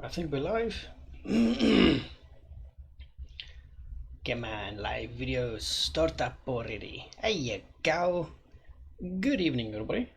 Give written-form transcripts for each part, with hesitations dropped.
I think we're live. Come on, live video, start up already. There you go. Good evening, everybody.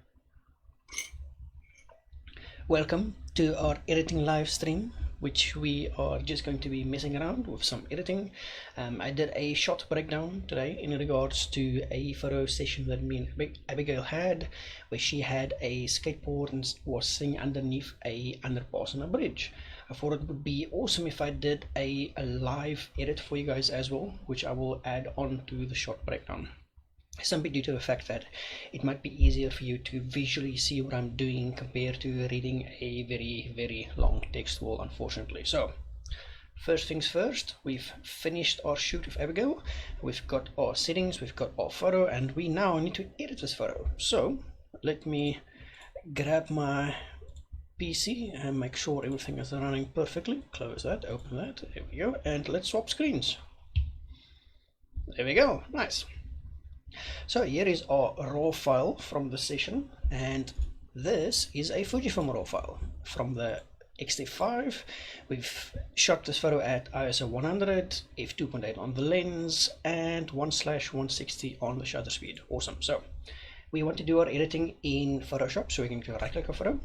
Welcome to our editing live stream, which we are just going to be messing around with some editing. I did a shot breakdown today in regards to a photo session that me and Abigail had, where she had a skateboard and was sitting underneath a underpass on a bridge. I thought it would be awesome if I did a live edit for you guys as well, which I will add on to the shot breakdown. Simply due to the fact that it might be easier for you to visually see what I'm doing compared to reading a very long text wall, unfortunately. So first things first, we've finished our shoot with Abigail. We've got our settings, we've got our photo, and we now need to edit this photo. So let me grab my PC and make sure everything is running perfectly. Close that, open that, there we go, and let's swap screens. There we go, nice. So here is our raw file from the session, and this is a Fujifilm raw file from the X-T5. We've shot this photo at ISO 100, f2.8 on the lens, and 1/160 on the shutter speed. Awesome. So we want to do our editing in Photoshop, so we're going to right click a photo.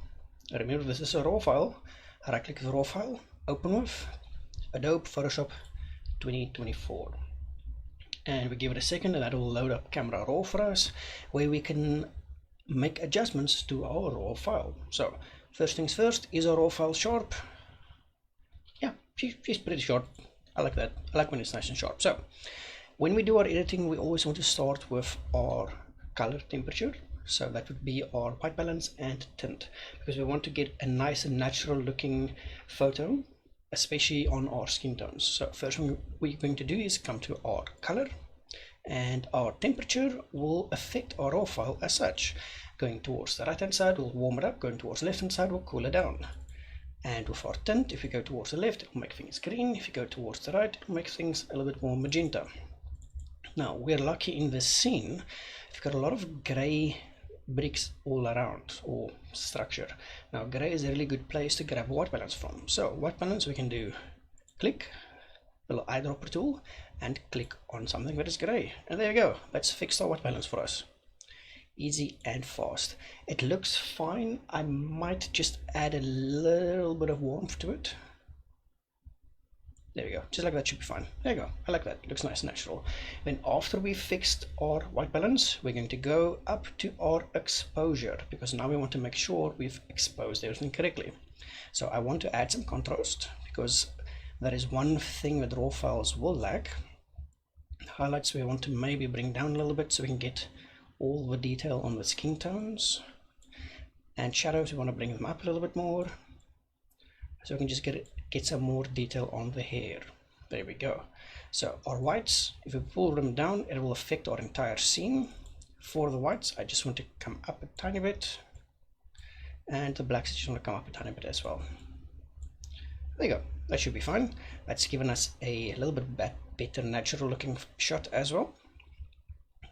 Remember, this is a raw file. Right click the raw file, open with Adobe Photoshop 2024. And we give it a second, and that will load up Camera Raw for us, where we can make adjustments to our raw file. So first things first, is our raw file sharp? Yeah, she's pretty sharp. I like that. I like when it's nice and sharp. So when we do our editing, we always want to start with our color temperature. So that would be our white balance and tint, because we want to get a nice and natural looking photo, especially on our skin tones. So first thing we're going to do is come to our color, and our temperature will affect our raw file as such. Going towards the right hand side will warm it up, going towards the left hand side will cool it down. And with our tint, if you go towards the left, it will make things green. If you go towards the right, it will make things a little bit more magenta. Now we're lucky in this scene, we've got a lot of gray bricks all around, or structure. Now gray is a really good place to grab white balance from. So white balance, we can do click the little eyedropper tool and click on something that is gray, and there you go. That's fixed our white balance for us. Easy and fast. It looks fine. I might just add a little bit of warmth to it. There we go, just like that should be fine. There you go, I like that, it looks nice and natural. Then after we've fixed our white balance, we're going to go up to our exposure, because now we want to make sure we've exposed everything correctly. So I want to add some contrast, because that is one thing that raw files will lack. Highlights we want to maybe bring down a little bit so we can get all the detail on the skin tones. And shadows, we want to bring them up a little bit more, so we can just get some more detail on the hair. There we go. So our whites, if we pull them down, it will affect our entire scene. For the whites, I just want to come up a tiny bit, and the blacks just want to come up a tiny bit as well. There you go, that should be fine. That's given us a little bit better natural looking shot as well.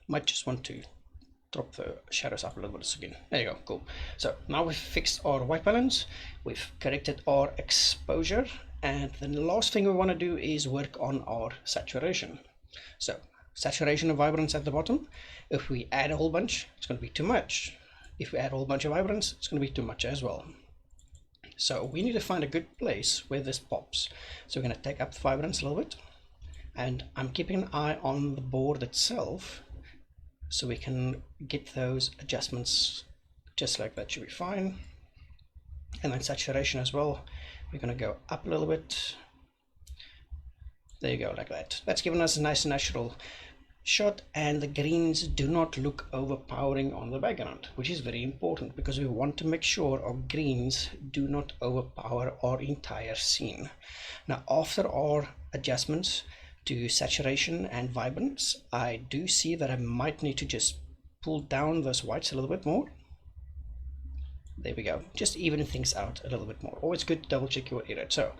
Might just want to drop the shadows up a little bit again. There you go, cool. So now we've fixed our white balance, we've corrected our exposure, and the last thing we want to do is work on our saturation. So saturation and vibrance at the bottom. If we add a whole bunch, it's going to be too much. If we add a whole bunch of vibrance, it's going to be too much as well. So we need to find a good place where this pops. So we're going to take up the vibrance a little bit, and I'm keeping an eye on the board itself, so we can get those adjustments just like that. Should be fine. And then saturation as well, we're going to go up a little bit. There you go, like that. That's given us a nice natural shot, and the greens do not look overpowering on the background, which is very important, because we want to make sure our greens do not overpower our entire scene. Now after our adjustments to saturation and vibrance, I do see that I might need to just pull down those whites a little bit more. There we go, just even things out a little bit more. Always good to double check your edit. So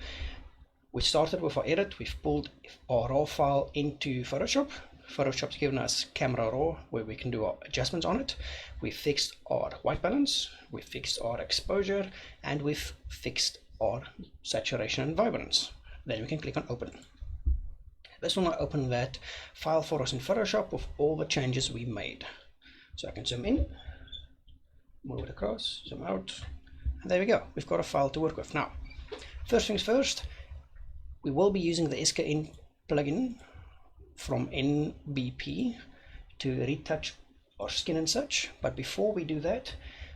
we started with our edit, we've pulled our raw file into Photoshop. Photoshop's given us Camera Raw, where we can do our adjustments on it. We fixed our white balance, we fixed our exposure, and we've fixed our saturation and vibrance. Then we can click on open. This will now open that file for us in Photoshop with all the changes we made. So I can zoom in, move it across, zoom out, and there we go. We've got a file to work with. Now, first things first, we will be using the SKN plugin from NBP to retouch our skin and such, but before we do that,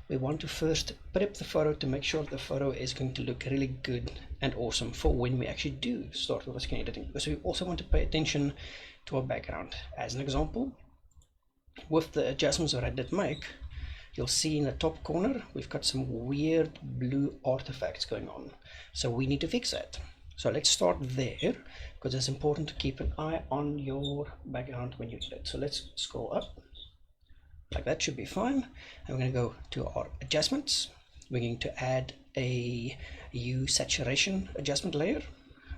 we want to first prep the photo to make sure the photo is going to look really good and awesome for when we actually do start with the skin editing, because we also want to pay attention to our background. As an example, with the adjustments that I did make, you'll see in the top corner we've got some weird blue artifacts going on, so we need to fix that. So let's start there, because it's important to keep an eye on your background when you edit. So let's scroll up, like that should be fine, and we're going to go to our adjustments. We're going to add a hue saturation adjustment layer.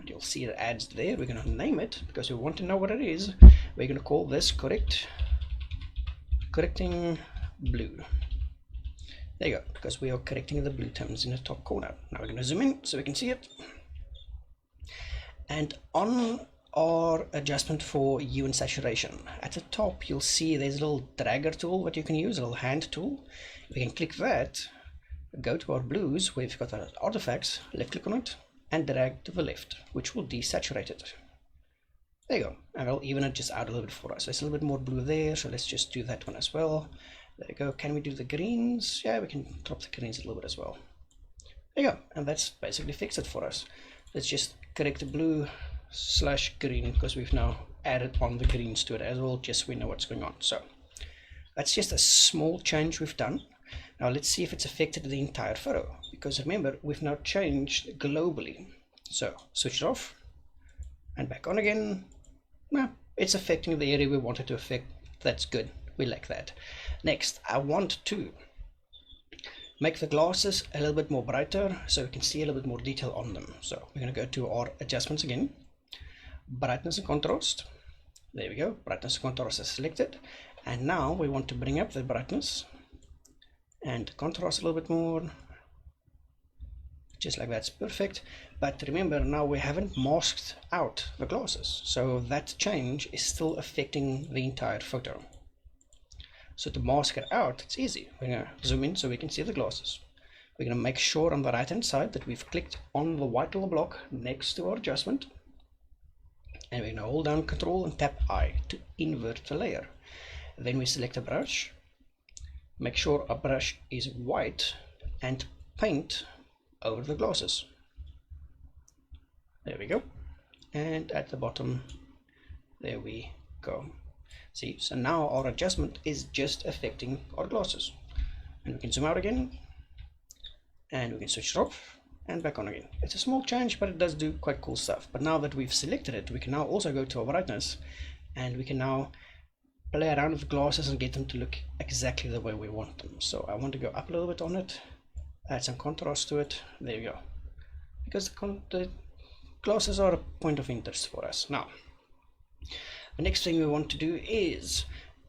You'll see it adds there. We're going to name it because we want to know what it is. We're going to call this correcting blue. There you go, because we are correcting the blue tones in the top corner. Now we're going to zoom in so we can see it. And on our adjustment for hue and saturation, at the top you'll see there's a little dragger tool that you can use, a little hand tool. We can click that, go to our blues where we've got our artifacts, left click on it and drag to the left, which will desaturate it. There you go, and it'll even it just out a little bit for us. There's a little bit more blue there, so let's just do that one as well. There you go. Can we do the greens? Yeah, we can drop the greens a little bit as well. There you go, and that's basically fixed it for us. Let's just correct the blue / green, because we've now added on the greens to it as well, just so we know what's going on. So that's just a small change we've done. Now let's see if it's affected the entire photo, because remember, we've now changed globally. So switch it off and back on again. Well, it's affecting the area we wanted to affect. That's good, we like that. Next, I want to make the glasses a little bit more brighter so we can see a little bit more detail on them. So we're going to go to our adjustments again, brightness and contrast. There we go, brightness and contrast is selected, and now we want to bring up the brightness and contrast a little bit more, just like that's perfect. But remember, now we haven't masked out the glasses, so that change is still affecting the entire photo. So to mask it out, it's easy. We're going to zoom in so we can see the glasses. We're going to make sure on the right hand side that we've clicked on the white little block next to our adjustment, and we're going to hold down Control and tap I to invert the layer. Then we select a brush, make sure our brush is white, and paint over the glasses. There we go, and at the bottom, there we go. See, so now our adjustment is just affecting our glasses. And we can zoom out again, and we can switch it off and back on again. It's a small change, but it does do quite cool stuff. But now that we've selected it, we can now also go to our brightness, and we can now play around with glasses and get them to look exactly the way we want them. So I want to go up a little bit on it, add some contrast to it. There you go, because the glasses are a point of interest for us. Now the next thing we want to do is,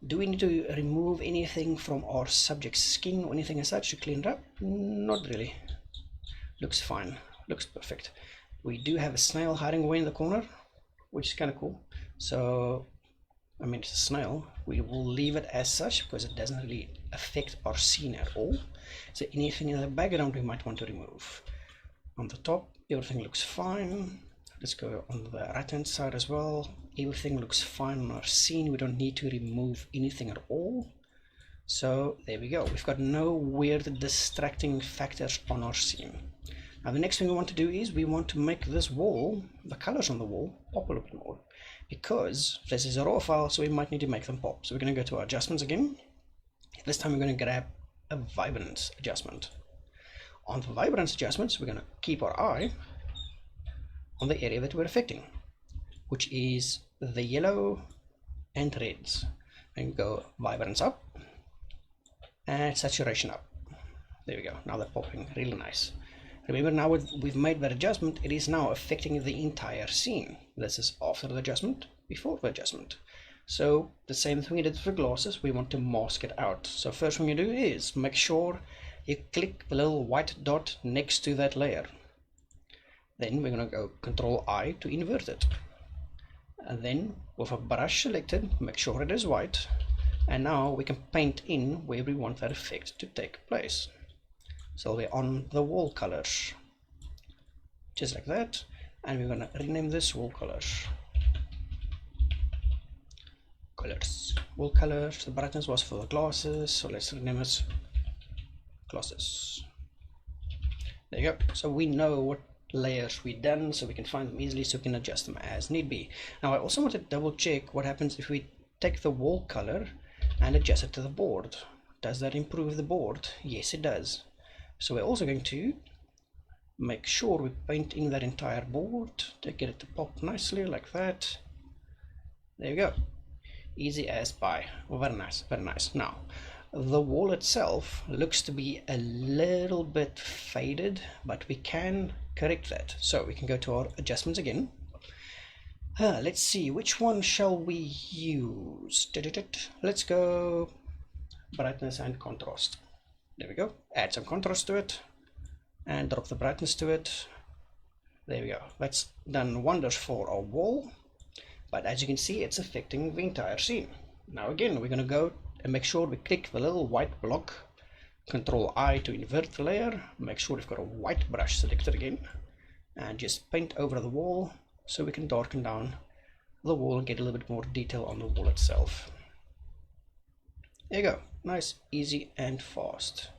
do we need to remove anything from our subject's skin or anything as such to clean it up? Not really, looks fine, looks perfect. We do have a snail hiding away in the corner, which is kind of cool. So I mean, it's a snail, we will leave it as such because it doesn't really affect our scene at all. So anything in the background we might want to remove. On the top, everything looks fine. Let's go on the right hand side as well. Everything looks fine on our scene. We don't need to remove anything at all. So there we go. We've got no weird distracting factors on our scene. Now the next thing we want to do is we want to make this wall, the colors on the wall, pop a little bit more, because this is a raw file, so we might need to make them pop. So we're going to go to our adjustments again. This time we're going to grab a vibrance adjustment. On the vibrance adjustments, we're going to keep our eye on the area that we're affecting, which is the yellow and reds. And go vibrance up and saturation up. There we go. Now they're popping really nice. Remember, now we've made that adjustment, it is now affecting the entire scene. This is after the adjustment, before the adjustment. So the same thing we did for glasses, we want to mask it out. So first thing you do is make sure you click the little white dot next to that layer. Then we're going to go Control I to invert it. And then with a brush selected, make sure it is white. And now we can paint in where we want that effect to take place. So we're on the wall colors, just like that. And we're going to rename this wall colors. Wall colors. The brightness was for the glasses, so let's rename it glasses. There you go. So we know what layers we've done, so we can find them easily, so we can adjust them as need be. Now I also want to double check what happens if we take the wall color and adjust it to the board. Does that improve the board? Yes, it does. So we're also going to make sure we paint in that entire board to get it to pop nicely like that. There you go. Easy as pie. Oh, very nice, very nice. Now the wall itself looks to be a little bit faded, but we can correct that. So we can go to our adjustments again. Let's see, which one shall we use? Let's go brightness and contrast. There we go. Add some contrast to it and drop the brightness to it. There we go. That's done wonders for our wall, but as you can see, it's affecting the entire scene. Now again, we're going to go and make sure we click the little white block, Control I to invert the layer, make sure we've got a white brush selected again, and just paint over the wall so we can darken down the wall and get a little bit more detail on the wall itself. There you go. Nice, easy and fast.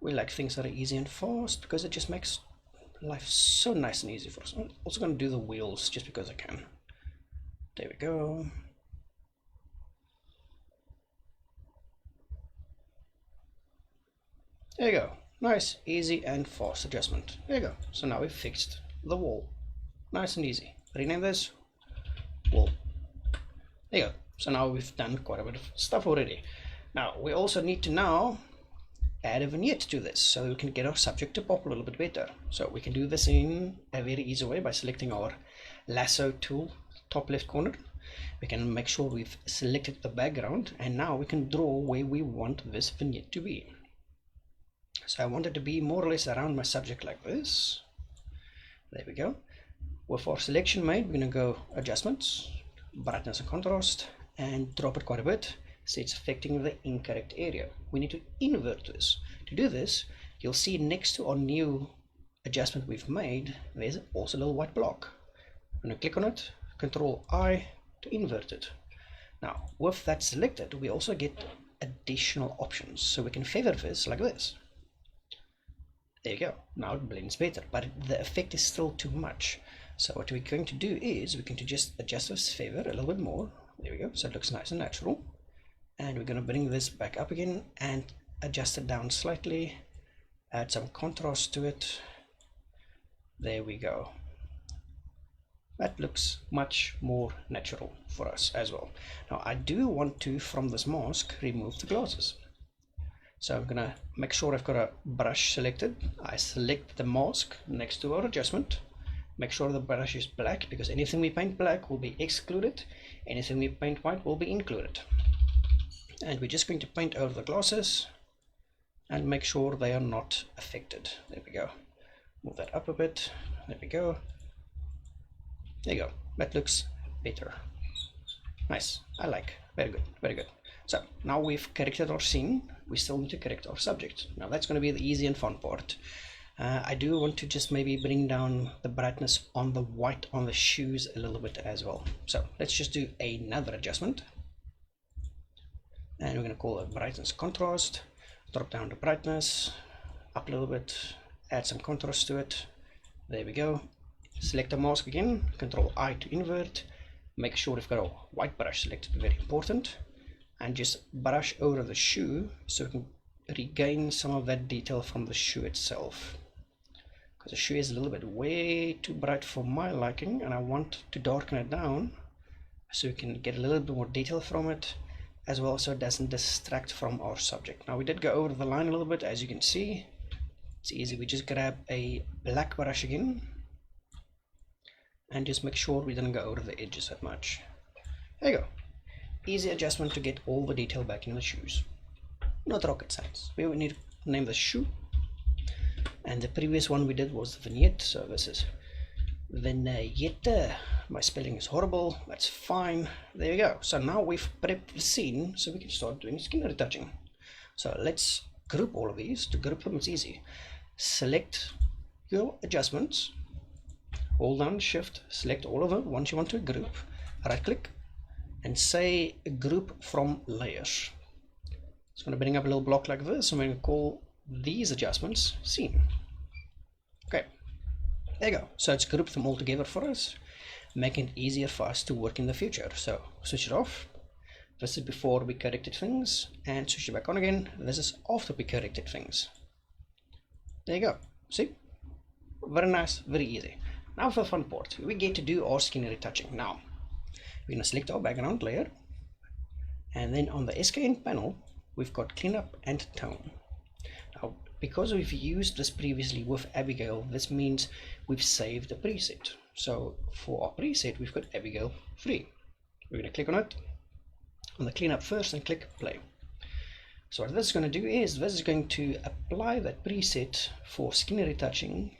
We like things that are easy and fast because it just makes life so nice and easy for us. I'm also going to do the wheels just because I can. There we go. There you go. Nice, easy and fast adjustment. There you go. So now we've fixed the wall. Nice and easy. Rename this wall. There you go. So now we've done quite a bit of stuff already. Now we also need to now add a vignette to this so we can get our subject to pop a little bit better. So we can do this in a very easy way by selecting our lasso tool, top left corner. We can make sure we've selected the background, and now we can draw where we want this vignette to be. So I want it to be more or less around my subject like this. There we go. With our selection made, we're going to go adjustments, brightness and contrast, and drop it quite a bit so it's affecting the incorrect area. We need to invert this. To do this, you'll see next to our new adjustment we've made, there's also a little white block. I'm going to click on it, Control I to invert it. Now with that selected, we also get additional options, so we can feather this like this. There you go. Now it blends better, but the effect is still too much. So what we're going to do is we're going to just adjust this feather a little bit more. There we go. So it looks nice and natural. And we're going to bring this back up again and adjust it down slightly. Add some contrast to it. There we go. That looks much more natural for us as well. Now I do want to, from this mask, remove the glasses. So I'm going to make sure I've got a brush selected. I select the mask next to our adjustment. Make sure the brush is black, because anything we paint black will be excluded. Anything we paint white will be included. And we're just going to paint over the glasses and make sure they are not affected. There we go. Move that up a bit. There we go. There you go. That looks better. Nice. I like. Very good. Very good. So now we've corrected our scene. We still need to correct our subject. Now that's going to be the easy and fun part. I do want to just maybe bring down the brightness on the white on the shoes a little bit as well. So let's just do another adjustment. And we're going to call it brightness contrast. Drop down the brightness up a little bit. Add some contrast to it. There we go. Select the mask again. Control I to invert. Make sure we've got a white brush selected. Very important. And just brush over the shoe so we can regain some of that detail from the shoe itself, because the shoe is a little bit way too bright for my liking, and I want to darken it down so we can get a little bit more detail from it as well, so it doesn't distract from our subject. Now we did go over the line a little bit. As you can see, it's easy. We just grab a black brush again and just make sure we didn't go over the edges that much. There you go. Easy adjustment to get all the detail back in the shoes. Not rocket science. We will need to name the shoe, and the previous one we did was the vignette, so this is vignette. My spelling is horrible, that's fine. There you go. So now we've prepped the scene so we can start doing skin retouching. So let's group all of these. To group them, it's easy. Select your adjustments, hold down shift, select all of them. Once you want to group, right click and say group from layers. It's going to bring up a little block like this, and we're going to call these adjustments scene. Okay, there you go. So it's grouped them all together for us, making it easier for us to work in the future. So switch it off. This is before we corrected things, and switch it back on again. This is after we corrected things. There you go. See? Very nice, very easy. Now for the fun part, we get to do our skin retouching. Now, we're going to select our background layer, and then on the SKN panel, we've got cleanup and tone. Now, because we've used this previously with Abigail, this means we've saved a preset. So for our preset, we've got Abigail 3. We're going to click on it, on the cleanup first, and click play. So what this is going to do is, this is going to apply that preset for skin retouching,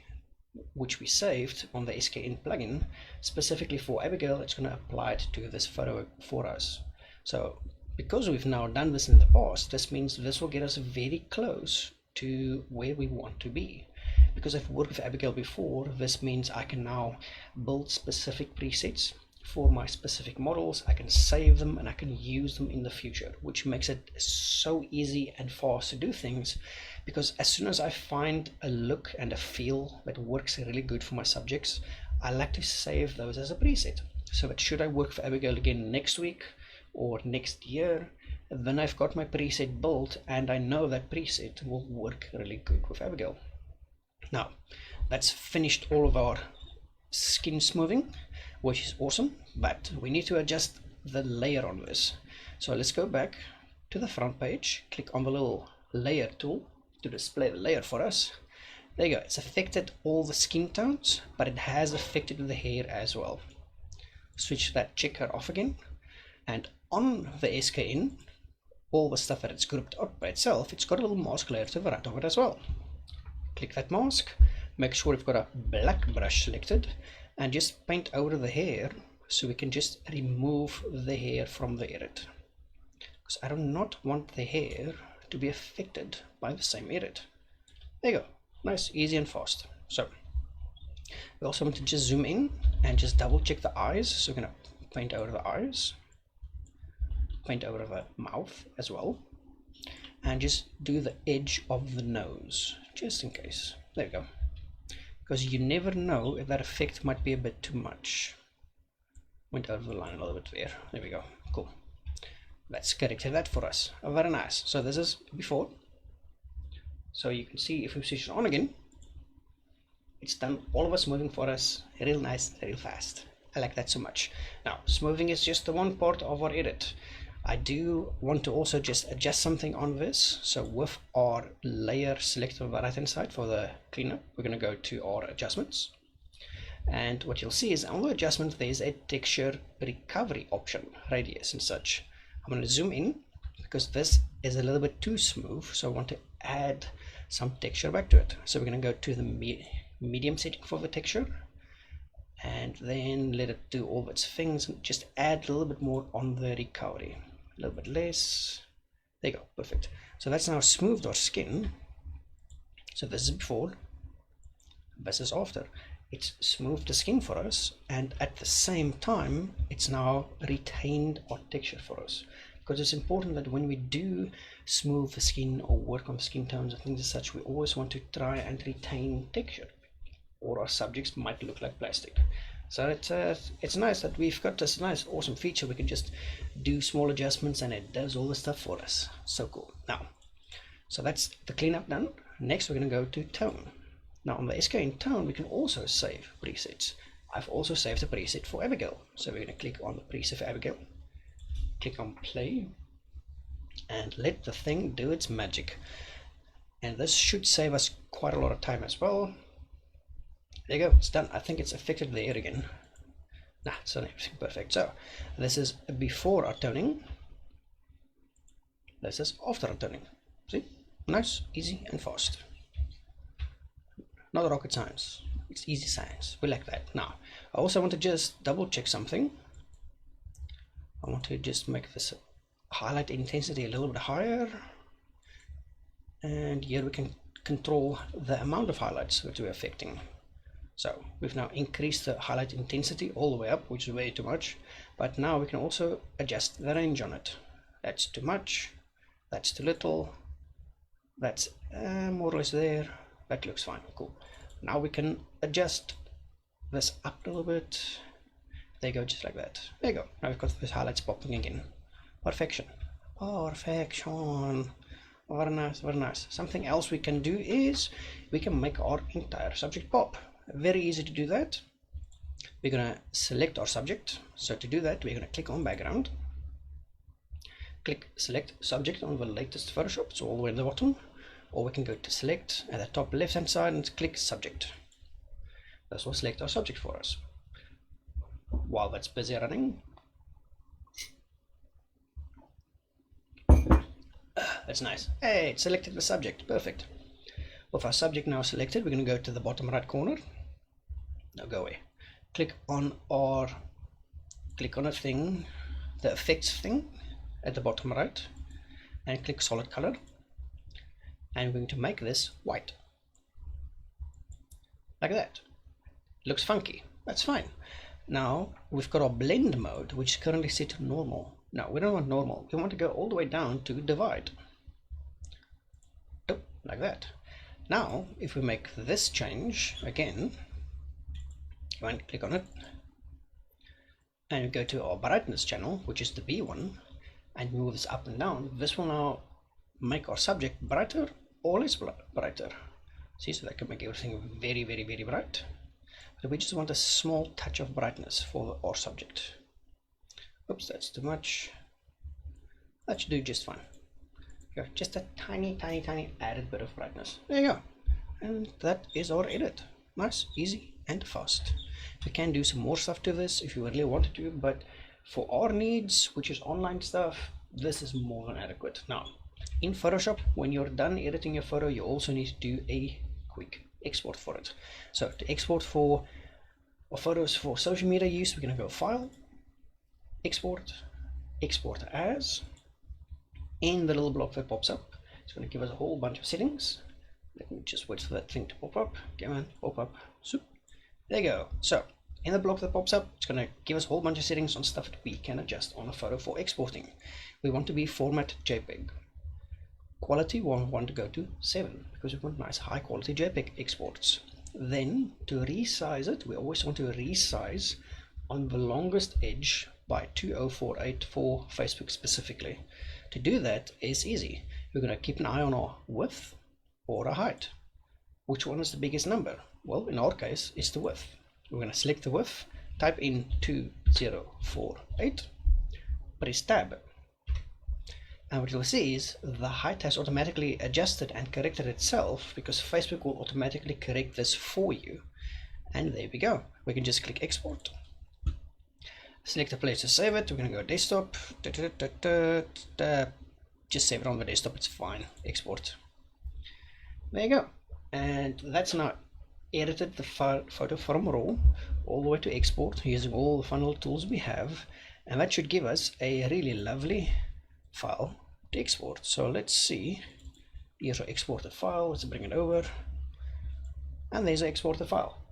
which we saved on the SKN plugin. Specifically for Abigail, it's going to apply it to this photo for us. So because we've now done this in the past, this means this will get us very close to where we want to be. Because I've worked with Abigail before, this means I can now build specific presets for my specific models. I can save them and I can use them in the future, which makes it so easy and fast to do things. Because as soon as I find a look and a feel that works really good for my subjects, I like to save those as a preset, so that should I work for Abigail again next week or next year, then I've got my preset built and I know that preset will work really good with Abigail. Now that's finished all of our skin smoothing, which is awesome, but we need to adjust the layer on this. So let's go back to the front page, click on the little layer tool to display the layer for us. There you go. It's affected all the skin tones, but it has affected the hair as well. Switch that checker off again, and on the SKN, all the stuff that it's grouped up by itself, it's got a little mask layer to the right of it as well. Click that mask, make sure we've got a black brush selected, and just paint over the hair so we can just remove the hair from the edit, because I do not want the hair to be affected by the same edit. There you go. Nice, easy and fast. So we also want to just zoom in and just double check the eyes. So we're going to paint over the eyes, paint over the mouth as well, and just do the edge of the nose just in case. There you go. Because you never know if that effect might be a bit too much. Went over the line a little bit there. There we go. Cool. Let's correct that for us. Oh, very nice. So this is before. So you can see if we switch it on again, it's done all of us smoothing for us. Real nice, real fast. I like that so much. Now, smoothing is just the one part of our edit. I do want to also just adjust something on this. So with our layer selected on the right hand side for the cleanup, we're going to go to our adjustments. And what you'll see is on the adjustment, there's a texture recovery option, radius and such. I'm going to zoom in because this is a little bit too smooth. So I want to add some texture back to it. So we're going to go to the medium setting for the texture, and then let it do all its things and just add a little bit more on the recovery, a little bit less. There you go, perfect. So that's now smoothed our skin. So this is before, this is after. It's smoothed the skin for us, and at the same time it's now retained our texture for us, because it's important that when we do smooth the skin or work on skin tones and things as such, we always want to try and retain texture, or our subjects might look like plastic. So it's nice that we've got this nice awesome feature. We can just do small adjustments and it does all the stuff for us. So cool. Now, so that's the cleanup done. Next we're going to go to tone. Now on the SKN tone we can also save presets. I've also saved a preset for Abigail. So we're going to click on the preset for Abigail, click on play, and let the thing do its magic. And this should save us quite a lot of time as well. There you go, it's done. I think it's affected the hair again. Nah, it's done everything perfect. So this is before our toning, this is after our toning. See, nice, easy and fast. Not rocket science, it's easy science. We like that. Now I also want to just double check something. I want to just make this highlight intensity a little bit higher, and here we can control the amount of highlights that we're affecting. So we've now increased the highlight intensity all the way up, which is way too much, but now we can also adjust the range on it. That's too much, that's too little, that's more or less there. That looks fine. Cool. Now we can adjust this up a little bit. There you go, just like that. There you go. Now we've got those highlights popping again. Perfection. Perfection. Very nice, very nice. Something else we can do is we can make our entire subject pop. Very easy to do that. We're going to select our subject. So to do that, we're going to click on background. Click select subject on the latest Photoshop. It's all the way at the bottom. Or we can go to select at the top left hand side and click subject. This will select our subject for us. While that's busy running, that's nice. Hey, it selected the subject. Perfect. With our subject now selected, we're going to go to the bottom right corner. Now go away. Click on a thing, the effects thing at the bottom right, and click solid color. And we're going to make this white. Like that. Looks funky. That's fine. Now we've got our blend mode, which is currently set to normal. No, we don't want normal. We want to go all the way down to divide. Oh, like that. Now, if we make this change again, go and click on it, and we go to our brightness channel, which is the B one, and move this up and down, this will now make our subject brighter or less brighter. See, so that can make everything very, very, very bright. But we just want a small touch of brightness for our subject. Oops, that's too much. That should do just fine. Go, just a tiny, tiny, tiny added bit of brightness. There you go. And that is our edit. Nice, easy, and fast. We can do some more stuff to this if you really wanted to, but for our needs, which is online stuff, this is more than adequate. Now, in Photoshop, when you're done editing your photo, you also need to do a quick export for it. So to export for our photos for social media use, we're going to go File, Export, Export As. In the little block that pops up, it's going to give us a whole bunch of settings. Let me just wait for that thing to pop up. Come on, pop up. Soup. There you go. So in the block that pops up, it's going to give us a whole bunch of settings on stuff that we can adjust on a photo for exporting. We want to be format JPEG. Quality, we want to go to 7 because we want nice high quality JPEG exports. Then to resize it, we always want to resize on the longest edge by 204.8 for Facebook specifically. To do that is easy. We're going to keep an eye on our width or our height. Which one is the biggest number? Well, in our case, it's the width. We're going to select the width, type in 2048, press tab. And what you'll see is the height has automatically adjusted and corrected itself because Facebook will automatically correct this for you. And there we go. We can just click export. Select a place to save it. We're going to go desktop. Just save it on the desktop. It's fine. Export. There you go. And that's now edited the photo from RAW all the way to export using all the funnel tools we have. And that should give us a really lovely file to export. So let's see. Here's our exported file. Let's bring it over. And there's our exported file.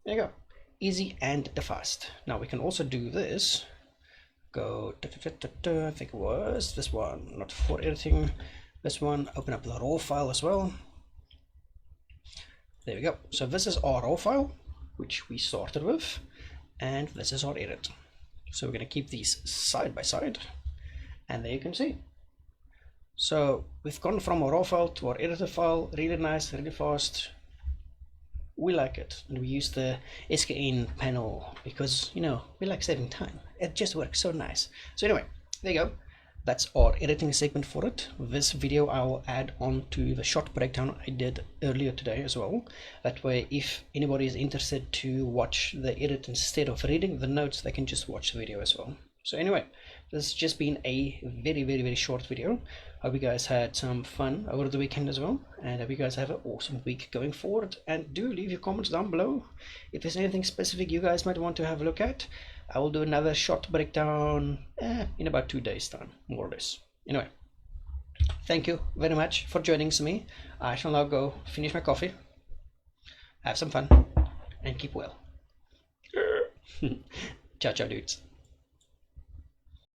There you go. Easy and fast. Now we can also do this. Go, I think it was this one, not for editing. This one, open up the raw file as well. There we go. So this is our raw file, which we started with, and this is our edit. So we're going to keep these side by side, and there you can see. So we've gone from our raw file to our edited file. Really nice, really fast. We like it, and we use the SKN panel because, you know, we like saving time. It just works so nice. So anyway, there you go. That's our editing segment for it. This video I will add on to the short breakdown I did earlier today as well. That way, if anybody is interested to watch the edit instead of reading the notes, they can just watch the video as well. So anyway, this has just been a very short video. Hope you guys had some fun over the weekend as well, and hope you guys have an awesome week going forward. And do leave your comments down below if there's anything specific you guys might want to have a look at. I will do another short breakdown in about 2 days time, more or less. Anyway, thank you very much for joining me. I shall now go finish my coffee, have some fun, and keep well. Ciao, ciao, dudes.